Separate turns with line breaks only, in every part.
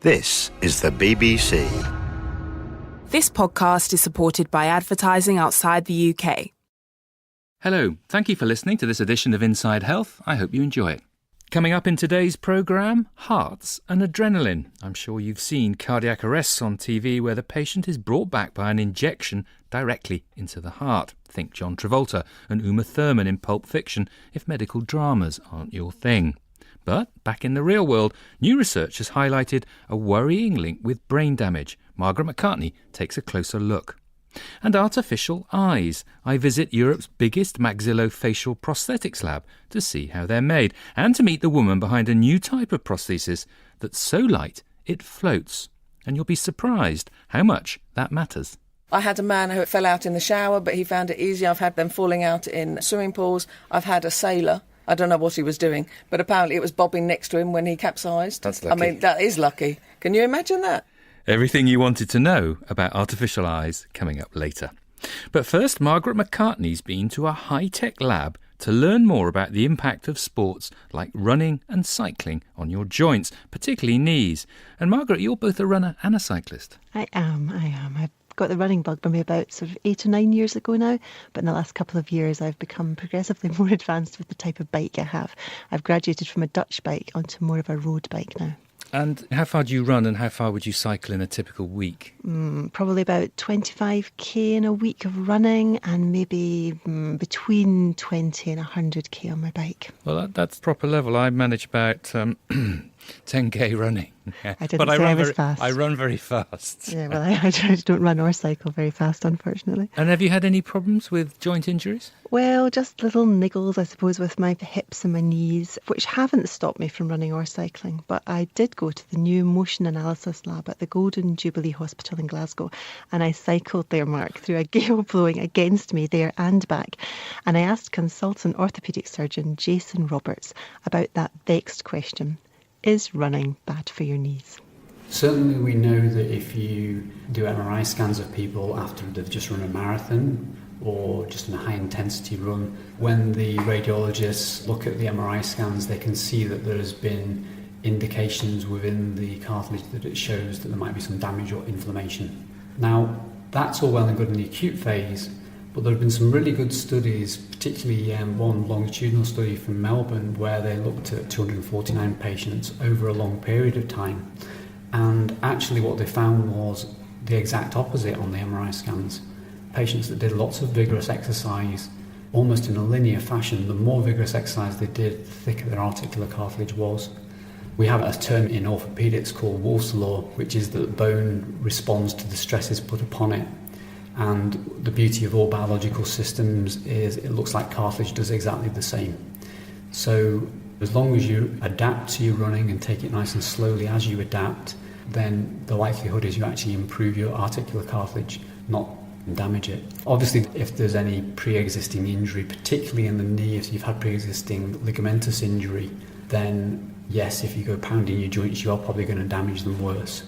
This is the BBC.
This podcast is supported by advertising outside the UK.
Hello, thank you for listening to this edition of Inside Health. I hope you enjoy it. Coming up in today's programme, hearts and adrenaline. I'm sure you've seen cardiac arrests on TV where the patient is brought back by an injection directly into the heart. Think John Travolta and Uma Thurman in Pulp Fiction if medical dramas aren't your thing. But back in the real world, new research has highlighted a worrying link with brain damage. Margaret McCartney takes a closer look. And artificial eyes. I visit Europe's biggest maxillofacial prosthetics lab to see how they're made and to meet the woman behind a new type of prosthesis that's so light it floats. And you'll be surprised how much that matters.
I had a man who fell out in the shower, but he found it easy. I've had them falling out in swimming pools. I've had a sailor. I don't know what he was doing, but apparently it was bobbing next to him when he capsized.
That's lucky.
I mean, that is lucky. Can you imagine that?
Everything you wanted to know about artificial eyes coming up later. But first, Margaret McCartney's been to a high-tech lab to learn more about the impact of sports like running and cycling on your joints, particularly knees. And Margaret, you're both a runner and a cyclist.
I am. I've got the running bug maybe about sort of 8 or 9 years ago now, but in the last couple of years I've become progressively more advanced with the type of bike I have. I've graduated from a Dutch bike onto more of a road bike now.
And how far do you run and how far would you cycle in a typical week?
Probably about 25k in a week of running and maybe between 20 and 100k on my bike.
Well, that's proper level. I manage about 10k running.
I didn't say I was fast.
I run very fast.
Yeah, well, I don't run or cycle very fast, unfortunately.
And have you had any problems with joint injuries?
Well, just little niggles, I suppose, with my hips and my knees, which haven't stopped me from running or cycling. But I did go to the new motion analysis lab at the Golden Jubilee Hospital in Glasgow, and I cycled there, Mark, through a gale blowing against me there and back. And I asked consultant orthopaedic surgeon Jason Roberts about that vexed question. Is running bad for your knees?
Certainly we know that if you do MRI scans of people after they've just run a marathon or just in a high intensity run, when the radiologists look at the MRI scans, they can see that there has been indications within the cartilage that it shows that there might be some damage or inflammation. Now, that's all well and good in the acute phase, but there have been some really good studies, particularly one longitudinal study from Melbourne where they looked at 249 patients over a long period of time. And actually what they found was the exact opposite on the MRI scans. Patients that did lots of vigorous exercise, almost in a linear fashion, the more vigorous exercise they did, the thicker their articular cartilage was. We have a term in orthopaedics called Wolff's Law, which is that the bone responds to the stresses put upon it. And the beauty of all biological systems is it looks like cartilage does exactly the same. So as long as you adapt to your running and take it nice and slowly as you adapt, then the likelihood is you actually improve your articular cartilage, not damage it. Obviously, if there's any pre-existing injury, particularly in the knee, if you've had pre-existing ligamentous injury, then yes, if you go pounding your joints, you are probably going to damage them worse.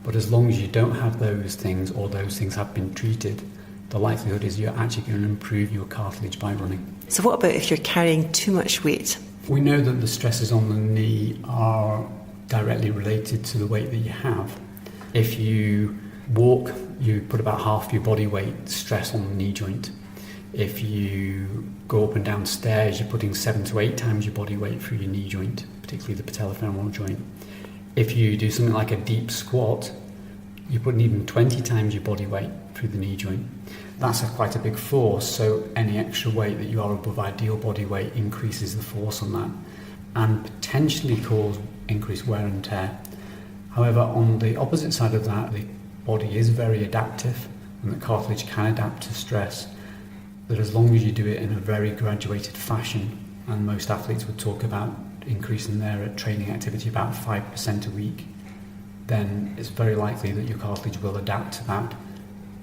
But as long as you don't have those things or those things have been treated, the likelihood is you're actually going to improve your cartilage by running.
So what about if you're carrying too much weight?
We know that the stresses on the knee are directly related to the weight that you have. If you walk, you put about half your body weight stress on the knee joint. If you go up and down stairs, you're putting 7 to 8 times your body weight through your knee joint, particularly the patellofemoral joint. If you do something like a deep squat, you're putting even 20 times your body weight through the knee joint. That's quite a big force, so any extra weight that you are above ideal body weight increases the force on that and potentially cause increased wear and tear. However, on the opposite side of that, the body is very adaptive and the cartilage can adapt to stress, that as long as you do it in a very graduated fashion, and most athletes would talk about increasing their training activity about 5% a week, then it's very likely that your cartilage will adapt to that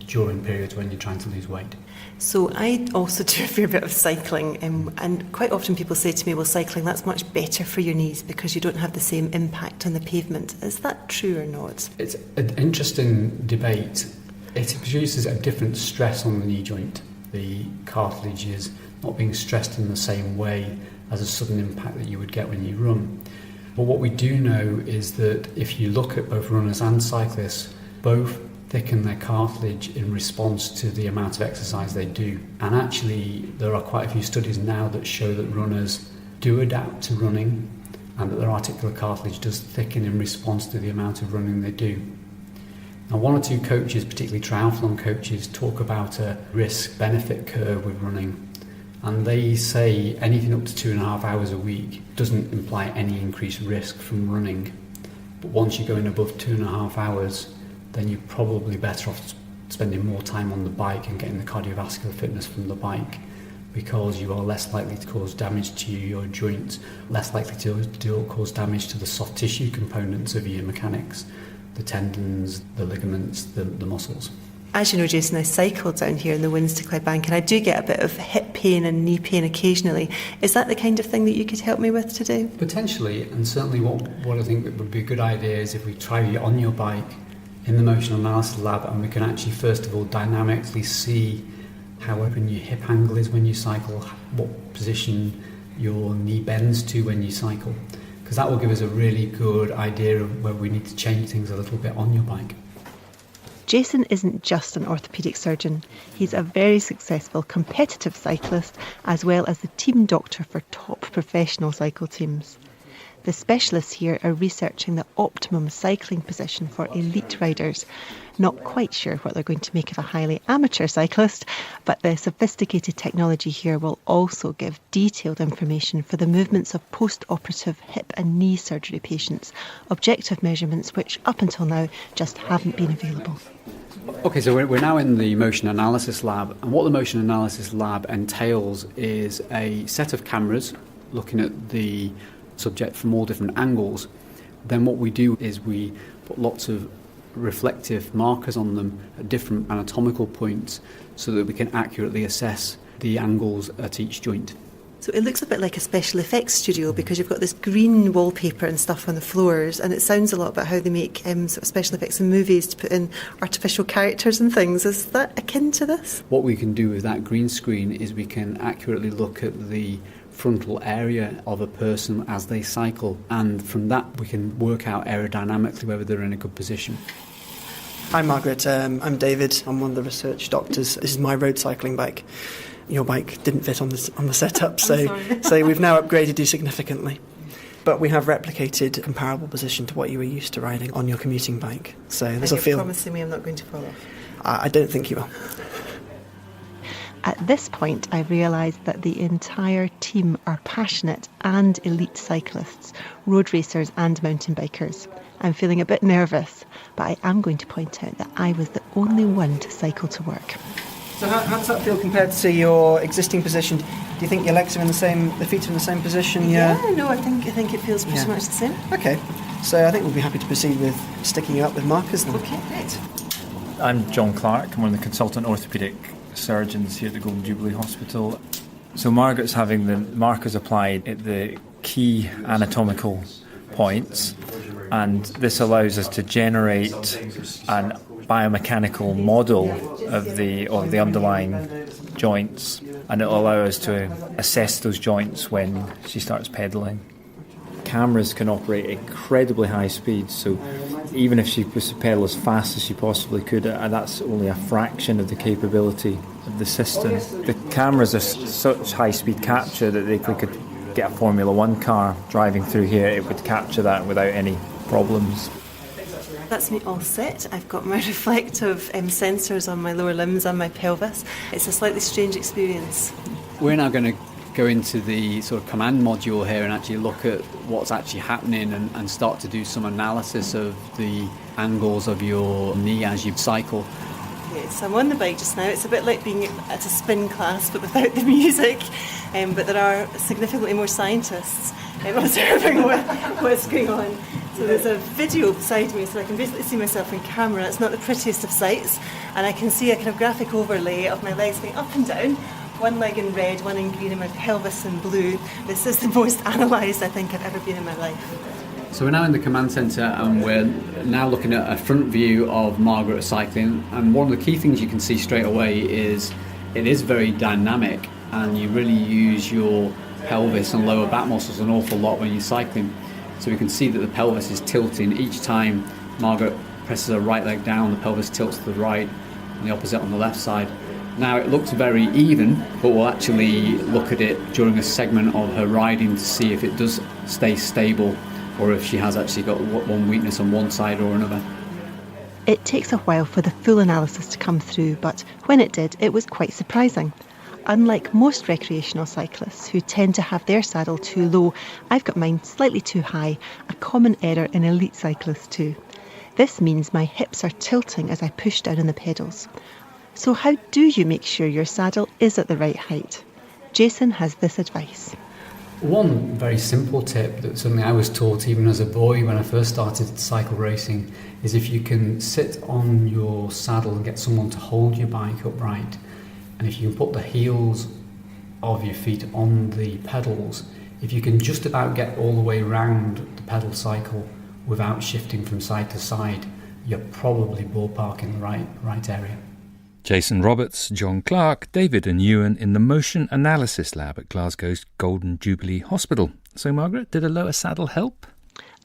during periods when you're trying to lose weight.
So I also do a fair bit of cycling, and quite often people say to me, well, cycling, that's much better for your knees because you don't have the same impact on the pavement. Is that true or not?
It's an interesting debate. It produces a different stress on the knee joint. The cartilage is not being stressed in the same way as a sudden impact that you would get when you run. But what we do know is that if you look at both runners and cyclists, both thicken their cartilage in response to the amount of exercise they do. And actually, there are quite a few studies now that show that runners do adapt to running and that their articular cartilage does thicken in response to the amount of running they do. Now, one or two coaches, particularly triathlon coaches, talk about a risk-benefit curve with running. And they say anything up to 2.5 hours a week doesn't imply any increased risk from running. But once you're going above 2.5 hours, then you're probably better off spending more time on the bike and getting the cardiovascular fitness from the bike, because you are less likely to cause damage to your joints, less likely to cause damage to the soft tissue components of your mechanics, the tendons, the ligaments, the muscles.
As you know, Jason, I cycle down here in the Winstead Bank and I do get a bit of hip pain and knee pain occasionally. Is that the kind of thing that you could help me with today?
Potentially, and certainly what I think that would be a good idea is if we try you on your bike in the motion analysis lab, and we can actually first of all dynamically see how open your hip angle is when you cycle, what position your knee bends to when you cycle, because that will give us a really good idea of where we need to change things a little bit on your bike.
Jason isn't just an orthopaedic surgeon. He's a very successful competitive cyclist as well as the team doctor for top professional cycle teams. The specialists here are researching the optimum cycling position for elite riders. Not quite sure what they're going to make of a highly amateur cyclist, but the sophisticated technology here will also give detailed information for the movements of post-operative hip and knee surgery patients, objective measurements which up until now just haven't been available.
Okay, so we're now in the motion analysis lab, and what the motion analysis lab entails is a set of cameras looking at the subject from all different angles. Then what we do is we put lots of reflective markers on them at different anatomical points so that we can accurately assess the angles at each joint.
So it looks a bit like a special effects studio because you've got this green wallpaper and stuff on the floors, and it sounds a lot about how they make sort of special effects in movies to put in artificial characters and things. Is that akin to this?
What we can do with that green screen is we can accurately look at the frontal area of a person as they cycle, and from that we can work out aerodynamically whether they're in a good position.
Hi Margaret, I'm David. I'm one of the research doctors. This is my road cycling bike. Your bike didn't fit on the setup, so we've now upgraded you significantly. But we have replicated a comparable position to what you were used to riding on your commuting bike. So this will feel.
You're promising me I'm not going to fall off?
I don't think you will.
At this point, I realised that the entire team are passionate and elite cyclists, road racers and mountain bikers. I'm feeling a bit nervous, but I am going to point out that I was the only one to cycle to work.
So how does that feel compared to your existing position? Do you think your legs are in the feet are in the same position?
Yeah, no, I think it feels pretty much the same.
Okay, so I think we'll be happy to proceed with sticking you up with markers then.
Okay, great.
I'm John Clark. I'm one of the consultant orthopaedic surgeons here at the Golden Jubilee Hospital. So Margaret's having the markers applied at the key anatomical points, and this allows us to generate an biomechanical model of the underlying joints, and it'll allow us to assess those joints when she starts pedalling. Cameras can operate at incredibly high speeds, so even if she was to pedal as fast as she possibly could, that's only a fraction of the capability of the system. The cameras are such high-speed capture that if we could get a Formula 1 car driving through here, it would capture that without any problems.
That's me all set. I've got my reflective sensors on my lower limbs and my pelvis. It's a slightly strange experience.
We're now going to go into the sort of command module here and actually look at what's actually happening and start to do some analysis of the angles of your knee as you cycle.
Yes, I'm on the bike just now. It's a bit like being at a spin class but without the music, but there are significantly more scientists observing what's going on. So there's a video beside me, so I can basically see myself in camera. It's not the prettiest of sights, and I can see a kind of graphic overlay of my legs going up and down, one leg in red, one in green, and my pelvis in blue. This is the most analysed I think I've ever been in my life.
So we're now in the command centre, and we're now looking at a front view of Margaret cycling, and one of the key things you can see straight away is it is very dynamic, and you really use your pelvis and lower back muscles an awful lot when you're cycling. So we can see that the pelvis is tilting each time Margaret presses her right leg down, the pelvis tilts to the right, and the opposite on the left side. Now it looks very even, but we'll actually look at it during a segment of her riding to see if it does stay stable or if she has actually got one weakness on one side or another.
It takes a while for the full analysis to come through, but when it did, it was quite surprising. Unlike most recreational cyclists who tend to have their saddle too low, I've got mine slightly too high, a common error in elite cyclists too. This means my hips are tilting as I push down on the pedals. So how do you make sure your saddle is at the right height? Jason has this advice.
One very simple tip that something I was taught even as a boy when I first started cycle racing is if you can sit on your saddle and get someone to hold your bike upright, and if you can put the heels of your feet on the pedals, if you can just about get all the way round the pedal cycle without shifting from side to side, you're probably ballpark in the right area.
Jason Roberts, John Clark, David and Ewan in the Motion Analysis Lab at Glasgow's Golden Jubilee Hospital. So, Margaret, did a lower saddle help?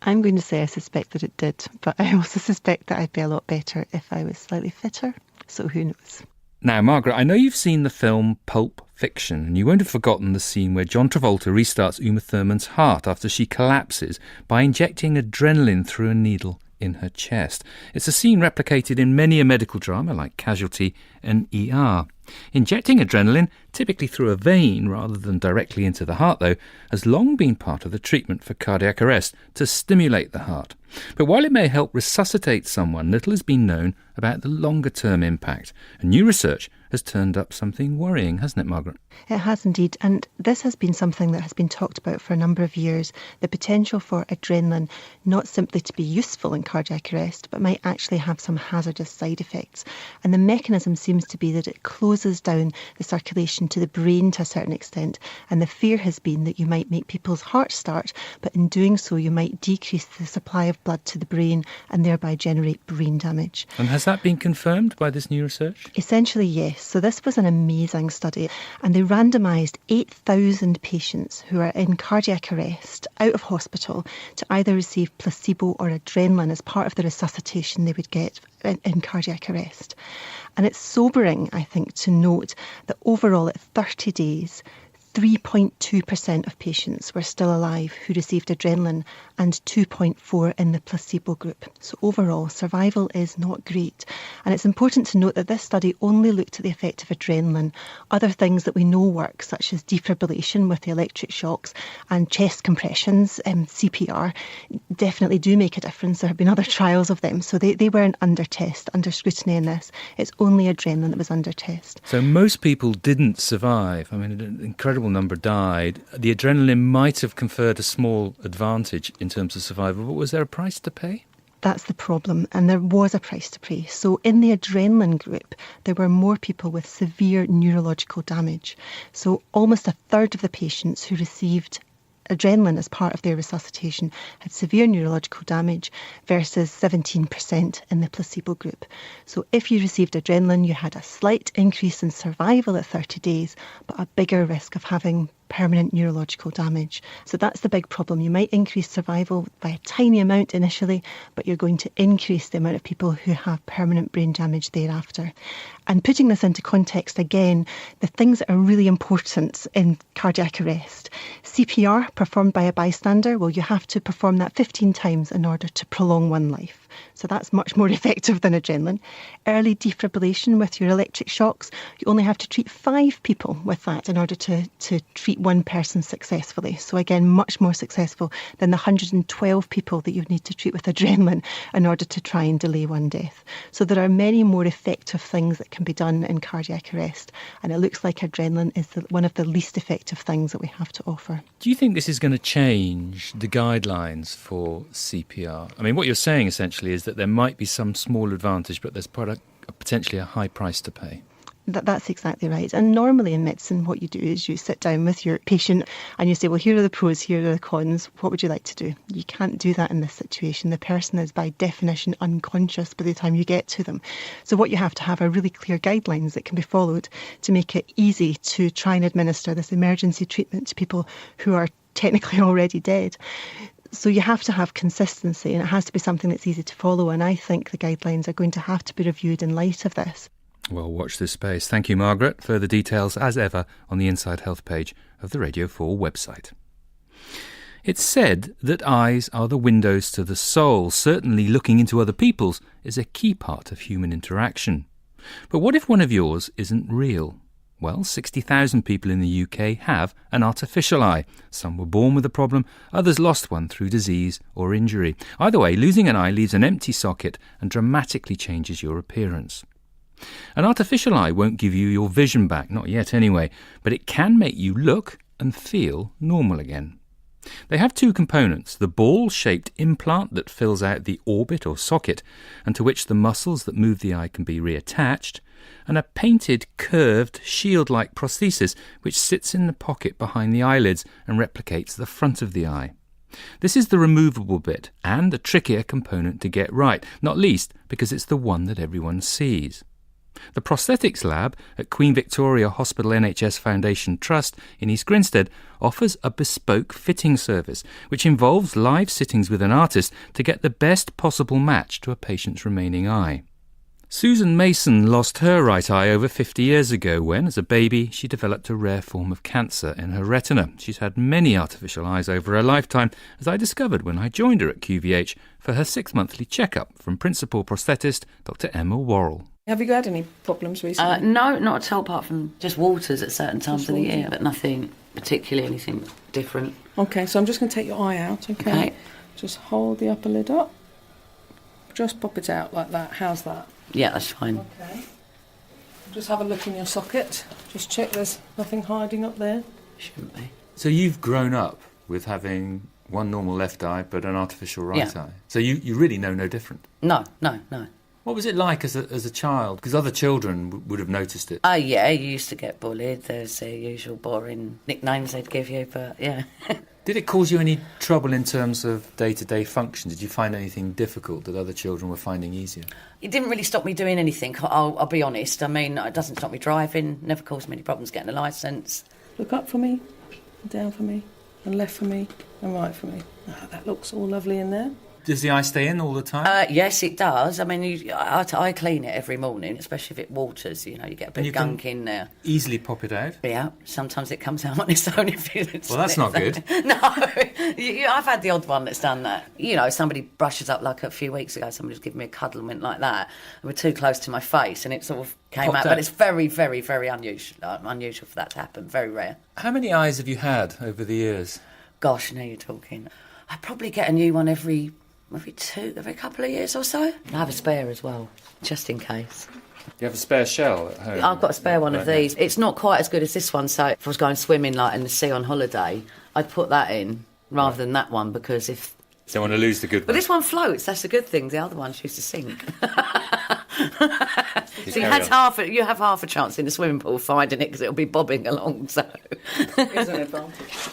I'm going to say I suspect that it did, but I also suspect that I'd be a lot better if I was slightly fitter, so who knows.
Now, Margaret, I know you've seen the film Pulp Fiction, and you won't have forgotten the scene where John Travolta restarts Uma Thurman's heart after she collapses by injecting adrenaline through a needle in her chest. It's a scene replicated in many a medical drama like Casualty and ER. Injecting adrenaline, typically through a vein rather than directly into the heart though, has long been part of the treatment for cardiac arrest to stimulate the heart. But while it may help resuscitate someone, little has been known about the longer term impact. And new research has turned up something worrying, hasn't it, Margaret?
It has indeed, and this has been something that has been talked about for a number of years, the potential for adrenaline not simply to be useful in cardiac arrest, but might actually have some hazardous side effects. And the mechanism seems to be that it closes down the circulation to the brain to a certain extent, and the fear has been that you might make people's hearts start, but in doing so you might decrease the supply of blood to the brain and thereby generate brain damage.
And has that been confirmed by this new research?
Essentially, yes. So this was an amazing study, and they randomised 8,000 patients who are in cardiac arrest out of hospital to either receive placebo or adrenaline as part of the resuscitation they would get in cardiac arrest. And it's sobering, I think, to note that overall at 30 days, 3.2% of patients were still alive who received adrenaline and 2.4% in the placebo group. So overall, survival is not great. And it's important to note that this study only looked at the effect of adrenaline. Other things that we know work, such as defibrillation with the electric shocks and chest compressions, CPR, definitely do make a difference. There have been other trials of them. So they weren't under scrutiny in this. It's only adrenaline that was under test.
So most people didn't survive. I mean, an incredible number died. The adrenaline might have conferred a small advantage in terms of survival, but was there a price to pay?
That's the problem, and there was a price to pay. So in the adrenaline group, there were more people with severe neurological damage. So almost a third of the patients who received adrenaline as part of their resuscitation had severe neurological damage versus 17% in the placebo group. So if you received adrenaline, you had a slight increase in survival at 30 days, but a bigger risk of having permanent neurological damage. So that's the big problem. You might increase survival by a tiny amount initially, but you're going to increase the amount of people who have permanent brain damage thereafter. And putting this into context again, the things that are really important in cardiac arrest, CPR performed by a bystander, well, you have to perform that 15 times in order to prolong one life. So that's much more effective than adrenaline. Early defibrillation with your electric shocks, you only have to treat 5 people with that in order to treat one person successfully. So again, much more successful than the 112 people that you need to treat with adrenaline in order to try and delay one death. So there are many more effective things that can be done in cardiac arrest, and it looks like adrenaline is one of the least effective things that we have to offer.
Do you think this is going to change the guidelines for CPR? I mean, what you're saying essentially is that there might be some small advantage, but there's potentially a high price to pay.
That's exactly right. And normally in medicine, what you do is you sit down with your patient and you say, well, here are the pros, here are the cons. What would you like to do? You can't do that in this situation. The person is by definition unconscious by the time you get to them. So what you have to have are really clear guidelines that can be followed to make it easy to try and administer this emergency treatment to people who are technically already dead. So you have to have consistency, and it has to be something that's easy to follow, and I think the guidelines are going to have to be reviewed in light of this.
Well, watch this space. Thank you, Margaret. Further details, as ever, on the Inside Health page of the Radio 4 website. It's said that eyes are the windows to the soul. Certainly looking into other people's is a key part of human interaction. But what if one of yours isn't real? Well, 60,000 people in the UK have an artificial eye. Some were born with a problem, others lost one through disease or injury. Either way, losing an eye leaves an empty socket and dramatically changes your appearance. An artificial eye won't give you your vision back, not yet anyway, but it can make you look and feel normal again. They have two components, the ball-shaped implant that fills out the orbit or socket and to which the muscles that move the eye can be reattached, and a painted, curved, shield-like prosthesis which sits in the pocket behind the eyelids and replicates the front of the eye. This is the removable bit and the trickier component to get right, not least because it's the one that everyone sees. The Prosthetics Lab at Queen Victoria Hospital NHS Foundation Trust in East Grinstead offers a bespoke fitting service which involves live sittings with an artist to get the best possible match to a patient's remaining eye. Susan Mason lost her right eye over 50 years ago when, as a baby, she developed a rare form of cancer in her retina. She's had many artificial eyes over her lifetime, as I discovered when I joined her at QVH for her 6-monthly checkup from Principal Prosthetist Dr Emma Worrell.
Have you had any problems recently?
No, not at all, apart from just waters at certain times of the year, but nothing particularly, anything different.
Okay, so I'm just going to take your eye out, okay? Just hold the upper lid up. Just pop it out like that. How's that?
Yeah, that's fine.
Okay. Just have a look in your socket. Just check there's nothing hiding up there.
Shouldn't be.
So you've grown up with having one normal left eye but an artificial right eye. So you really know no different?
No.
What was it like as a child? Because other children would have noticed it.
Oh, yeah, you used to get bullied. There's the usual boring nicknames they'd give you, but yeah.
Did it cause you any trouble in terms of day-to-day function? Did you find anything difficult that other children were finding easier?
It didn't really stop me doing anything, I'll be honest. I mean, it doesn't stop me driving, never caused me any problems getting a licence.
Look up for me, down for me, and left for me, and right for me. Oh, that looks all lovely in there.
Does the eye stay in all the time?
Yes, it does. I mean, I clean it every morning, especially if it waters. You know, you get a bit of gunk in there.
Easily pop it out?
Yeah, sometimes it comes out on its own.
Well, that's not good.
No, I've had the odd one that's done that. You know, somebody brushes up, like a few weeks ago, somebody was giving me a cuddle and went like that. And we're too close to my face and it sort of came out. But it's very, very, very unusual for that to happen, very rare.
How many eyes have you had over the years?
Gosh, now you're talking. I probably get a new one every couple of years or so. I have a spare as well, just in case.
You have a spare shell at home?
I've got a spare one of these. It's not quite as good as this one, so if I was going swimming like in the sea on holiday, I'd put that in rather than that one, because if...
Don't want to lose the good one.
But this one floats, that's the good thing. The other ones used to sink. So you have half a chance in the swimming pool finding it because it'll be bobbing along, so...
Here's an advantage.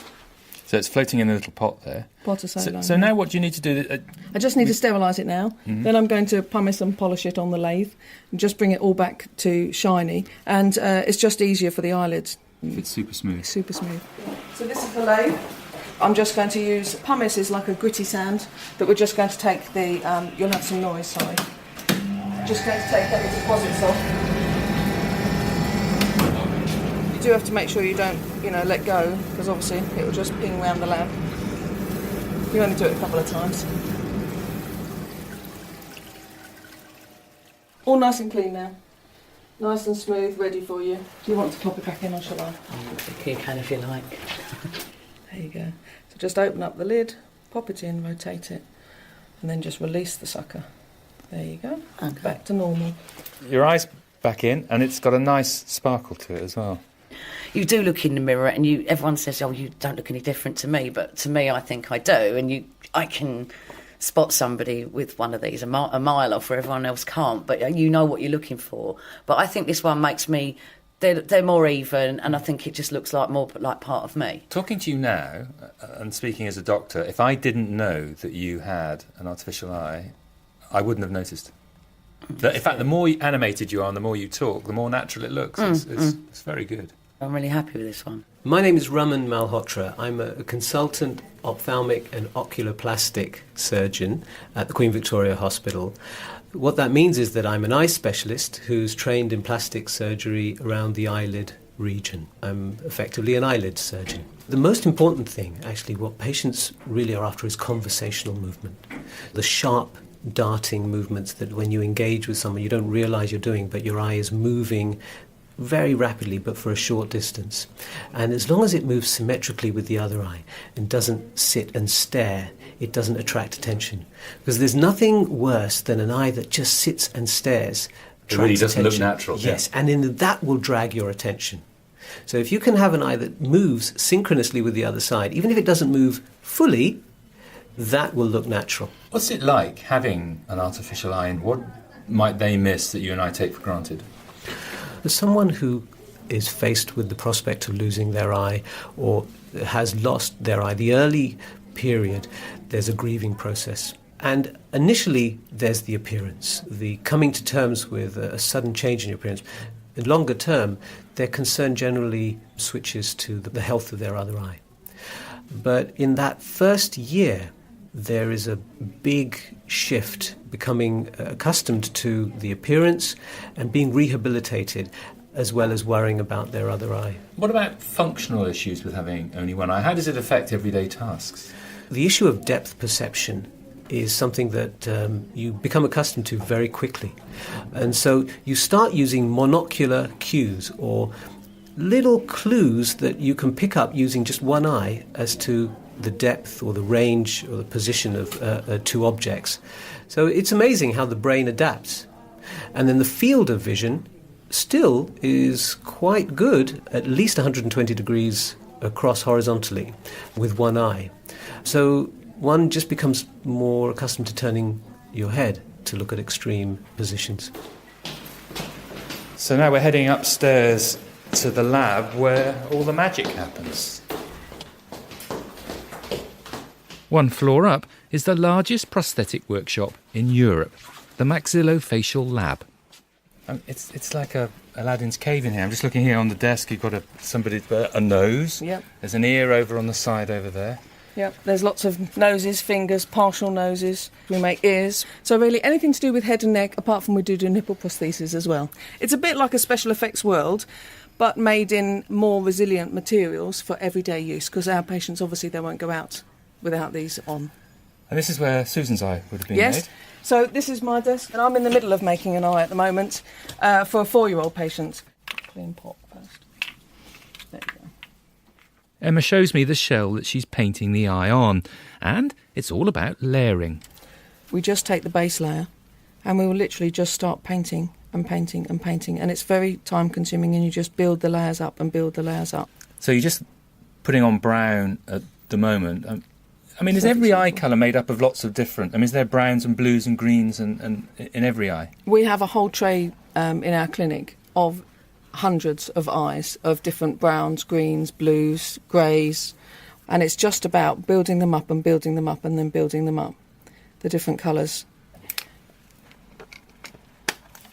So it's floating in a little pot there.
Pot of saline.
So now what do you need to do?
I just need to sterilise it now. Mm-hmm. Then I'm going to pumice and polish it on the lathe and just bring it all back to shiny. And it's just easier for the eyelids.
It's super smooth.
Super smooth. So this is the lathe. I'm just going to use... Pumice is like a gritty sand that we're just going to take the... you'll have some noise, sorry. Just going to take any deposits off. You do have to make sure you don't, let go, because obviously it will just ping round the lamp. You only do it a couple of times. All nice and clean now. Nice and smooth, ready for you. Do you want to pop it back in or shall I?
You can if you like.
There you go. So just open up the lid, pop it in, rotate it, and then just release the sucker. There you go. Okay. Back to normal.
Your eye's back in, and it's got a nice sparkle to it as well.
You do look in the mirror, and everyone says, "Oh, you don't look any different to me." But to me, I think I do, and I can spot somebody with one of these a mile off, where everyone else can't. But you know what you're looking for. But I think this one makes me. They're more even, and I think it just looks more like part of me. Talking to you now, and speaking as a doctor, if I didn't know that you had an artificial eye, I wouldn't have noticed. In fact, the more animated you are and the more you talk, the more natural it looks. It's very good. I'm really happy with this one.
My name is Raman Malhotra. I'm a consultant ophthalmic and oculoplastic surgeon at the Queen Victoria Hospital. What that means is that I'm an eye specialist who's trained in plastic surgery around the eyelid region. I'm effectively an eyelid surgeon. The most important thing, actually, what patients really are after is conversational movement. The sharp, darting movements that when you engage with someone you don't realise you're doing, but your eye is moving very rapidly but for a short distance. And as long as it moves symmetrically with the other eye and doesn't sit and stare, it doesn't attract attention. Because there's nothing worse than an eye that just sits and stares.
It really doesn't look natural.
Yes, and that will drag your attention. So if you can have an eye that moves synchronously with the other side, even if it doesn't move fully, that will look natural.
What's it like having an artificial eye, and what might they miss that you and I take for granted?
As someone who is faced with the prospect of losing their eye or has lost their eye, the early period, there's a grieving process. And initially, there's the appearance, the coming to terms with a sudden change in your appearance. In longer term, their concern generally switches to the health of their other eye. But in that first year, there is a big shift, becoming accustomed to the appearance and being rehabilitated, as well as worrying about their other eye.
What about functional issues with having only one eye? How does it affect everyday tasks?
The issue of depth perception is something that you become accustomed to very quickly. And so you start using monocular cues, or little clues that you can pick up using just one eye as to the depth or the range or the position of two objects. So it's amazing how the brain adapts. And then the field of vision still is quite good, at least 120 degrees across horizontally with one eye. So one just becomes more accustomed to turning your head to look at extreme positions.
So now we're heading upstairs to the lab where all the magic happens. One floor up is the largest prosthetic workshop in Europe, the Maxillofacial Lab. It's like Aladdin's cave in here. I'm just looking here on the desk. You've got a nose.
Yep.
There's an ear over on the side over there.
Yep, there's lots of noses, fingers, partial noses. We make ears. So really anything to do with head and neck, apart from we do nipple prostheses as well. It's a bit like a special effects world, but made in more resilient materials for everyday use, because our patients, obviously, they won't go out without these on.
And this is where Susan's eye would have been
made?
Yes.
So this is my desk, and I'm in the middle of making an eye at the moment for a 4-year-old patient. Clean pot first. There you go.
Emma shows me the shell that she's painting the eye on, and it's all about layering.
We just take the base layer, and we will literally just start painting and painting and painting, and it's very time-consuming, and you just build the layers up and build the layers up.
So you're just putting on brown at the moment. I mean, is every eye colour made up of lots of different... I mean, is there browns and blues and greens and in every eye?
We have a whole tray in our clinic of hundreds of eyes of different browns, greens, blues, greys, and it's just about building them up and building them up and then building them up, the different colours.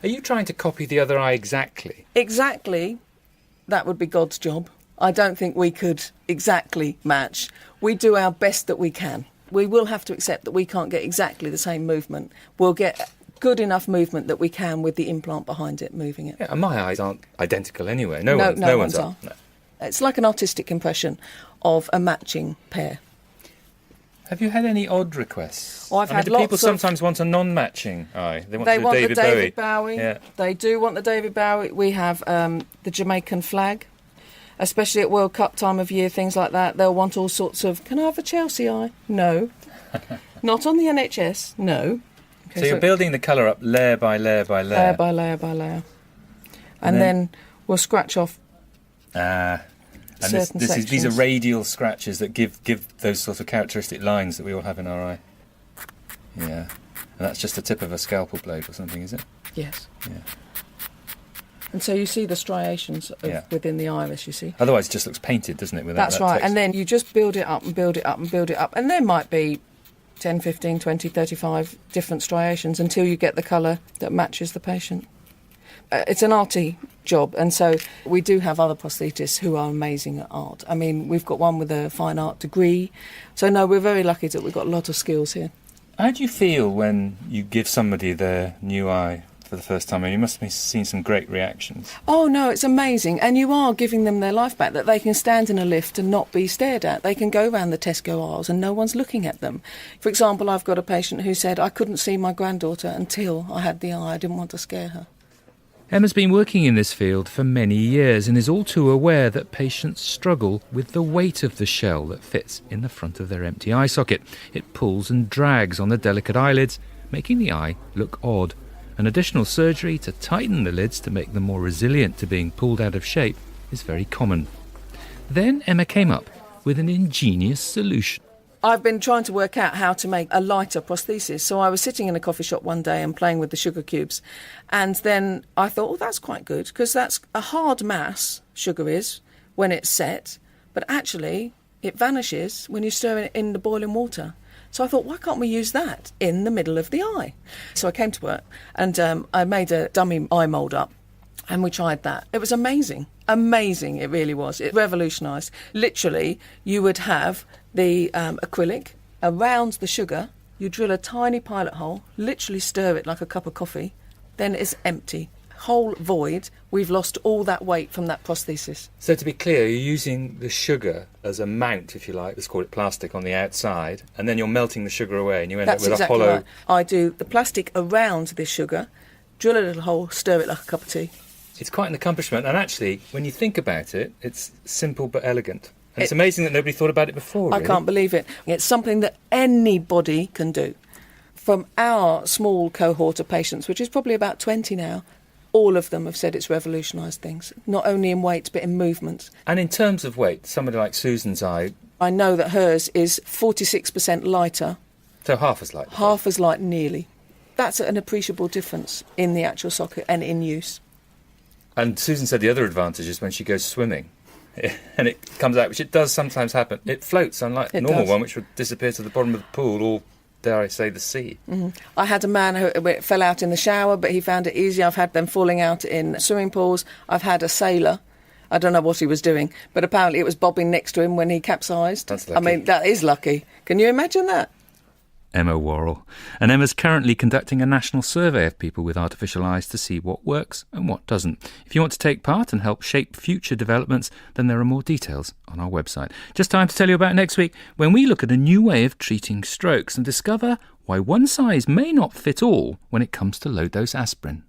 Are you trying to copy the other eye exactly?
Exactly. That would be God's job. I don't think we could exactly match. We do our best that we can. We will have to accept that we can't get exactly the same movement. We'll get good enough movement that we can with the implant behind it, moving it.
Yeah, and my eyes aren't identical anywhere.
No one's are. No. It's like an artistic impression of a matching pair.
Have you had any odd requests?
Oh, I've had lots.
People sometimes want a non-matching eye. They want
the David
Bowie. Yeah.
They do want the David Bowie. We have the Jamaican flag, especially at World Cup time of year, things like that. They'll want all sorts of, can I have a Chelsea eye? No. Not on the NHS, no. Okay,
so you're building the colour up layer by layer by layer?
Layer by layer by layer. And then we'll scratch off certain sections.
These are radial scratches that give those sort of characteristic lines that we all have in our eye. Yeah. And that's just the tip of a scalpel blade or something, is it?
Yes.
Yeah.
And so you see the striations within the iris, you see.
Otherwise it just looks painted, doesn't it? Without
That's right. Text. And then you just build it up and build it up and build it up. And there might be 10, 15, 20, 35 different striations until you get the colour that matches the patient. It's an arty job, and so we do have other prosthetists who are amazing at art. I mean, we've got one with a fine art degree. So, no, we're very lucky that we've got a lot of skills here.
How do you feel when you give somebody their new eye for the first time? And you must have seen some great reactions.
Oh, no, it's amazing. And you are giving them their life back, that they can stand in a lift and not be stared at. They can go round the Tesco aisles and no one's looking at them. For example, I've got a patient who said, I couldn't see my granddaughter until I had the eye. I didn't want to scare her.
Emma's been working in this field for many years and is all too aware that patients struggle with the weight of the shell that fits in the front of their empty eye socket. It pulls and drags on the delicate eyelids, making the eye look odd. An additional surgery to tighten the lids to make them more resilient to being pulled out of shape is very common. Then Emma came up with an ingenious solution.
I've been trying to work out how to make a lighter prosthesis. So I was sitting in a coffee shop one day and playing with the sugar cubes. And then I thought, oh, that's quite good, because that's a hard mass, sugar is, when it's set. But actually, it vanishes when you stir it in the boiling water. So I thought, why can't we use that in the middle of the eye? So I came to work and I made a dummy eye mould up. And we tried that. It was amazing. Amazing, it really was. It revolutionised. Literally, you would have the acrylic around the sugar. You drill a tiny pilot hole, literally stir it like a cup of coffee. Then it's empty. Whole void. We've lost all that weight from that prosthesis.
So to be clear, you're using the sugar as a mount, if you like, let's call it plastic, on the outside, and then you're melting the sugar away and you end up with
exactly
a hollow...
Right. I do the plastic around this sugar, drill a little hole, stir it like a cup of tea.
It's quite an accomplishment, and actually, when you think about it, it's simple but elegant. And it's amazing that nobody thought about it before, really.
I can't believe it. It's something that anybody can do. From our small cohort of patients, which is probably about 20 now, all of them have said it's revolutionised things, not only in weight but in movement.
And in terms of weight, somebody like Susan's eye...
I know that hers is 46% lighter.
So half as light?
Half as light, nearly. That's an appreciable difference in the actual socket and in use.
And Susan said the other advantage is when she goes swimming and it comes out, which it does sometimes happen, it floats, unlike the normal one, which would disappear to the bottom of the pool or, dare I say, the sea.
Mm-hmm. I had a man who fell out in the shower, but he found it easy. I've had them falling out in swimming pools. I've had a sailor. I don't know what he was doing, but apparently it was bobbing next to him when he capsized.
That's lucky.
I mean, that is lucky. Can you imagine that?
Emma Worrell. And Emma's currently conducting a national survey of people with artificial eyes to see what works and what doesn't. If you want to take part and help shape future developments, then there are more details on our website. Just time to tell you about next week, when we look at a new way of treating strokes and discover why one size may not fit all when it comes to low-dose aspirin.